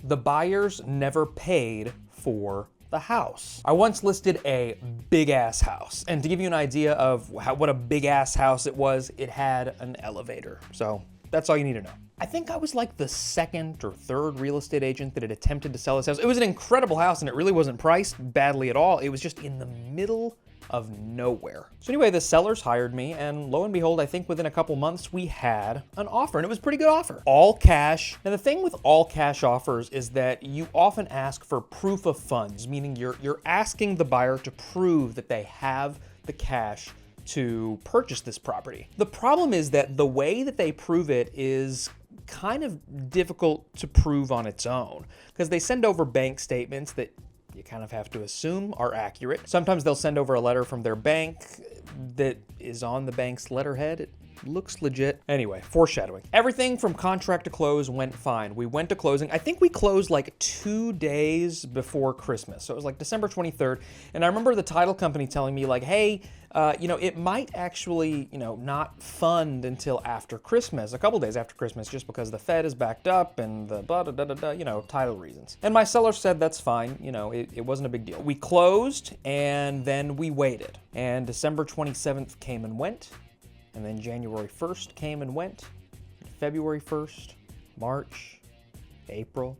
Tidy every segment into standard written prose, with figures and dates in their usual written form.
the buyers never paid for the house. I once listed a big ass house, and to give you an idea of what a big ass house it was, it had an elevator. So that's all you need to know. I think I was like the second or third real estate agent that had attempted to sell this house. It was an incredible house and it really wasn't priced badly at all. It was just in the middle of nowhere. So anyway, the sellers hired me, and lo and behold, I think within a couple months we had an offer, and it was a pretty good offer. All cash. And the thing with all cash offers is that you often ask for proof of funds, meaning you're asking the buyer to prove that they have the cash to purchase this property. The problem is that the way that they prove it is kind of difficult to prove on its own, because they send over bank statements that you kind of have to assume are accurate. Sometimes they'll send over a letter from their bank that is on the bank's letterhead. It looks legit. Anyway, foreshadowing. Everything from contract to close went fine. We went to closing. I think we closed like 2 days before Christmas. So it was like December 23rd. And I remember the title company telling me like, hey, it might actually, not fund until after Christmas, a couple days after Christmas, just because the Fed is backed up and the blah, da, da, da, da, title reasons. And my seller said that's fine. It wasn't a big deal. We closed and then we waited. And December 27th came and went. And then January 1st came and went. February 1st, March, April,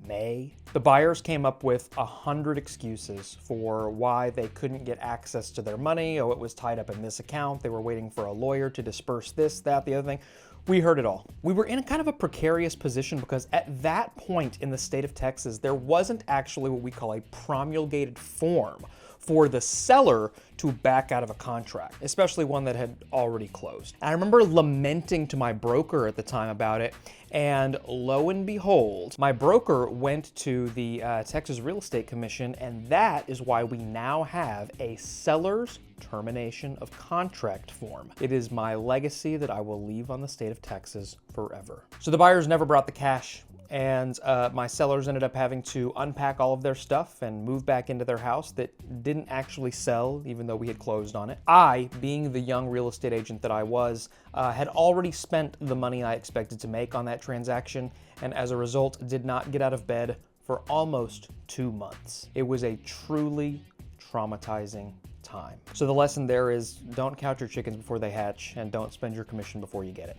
May. The buyers came up with 100 excuses for why they couldn't get access to their money. Oh, it was tied up in this account. They were waiting for a lawyer to disperse this, that, the other thing. We heard it all. We were in kind of a precarious position because at that point in the state of Texas, there wasn't actually what we call a promulgated form for the seller to back out of a contract, especially one that had already closed. And I remember lamenting to my broker at the time about it, and lo and behold, my broker went to the Texas Real Estate Commission, and that is why we now have a seller's termination of contract form. It is my legacy that I will leave on the state of Texas forever. So the buyers never brought the cash, and my sellers ended up having to unpack all of their stuff and move back into their house that didn't actually sell, even though we had closed on it. I, being the young real estate agent that I was, had already spent the money I expected to make on that transaction, and as a result, did not get out of bed for almost 2 months. It was a truly traumatizing time. So the lesson there is, don't count your chickens before they hatch, and don't spend your commission before you get it.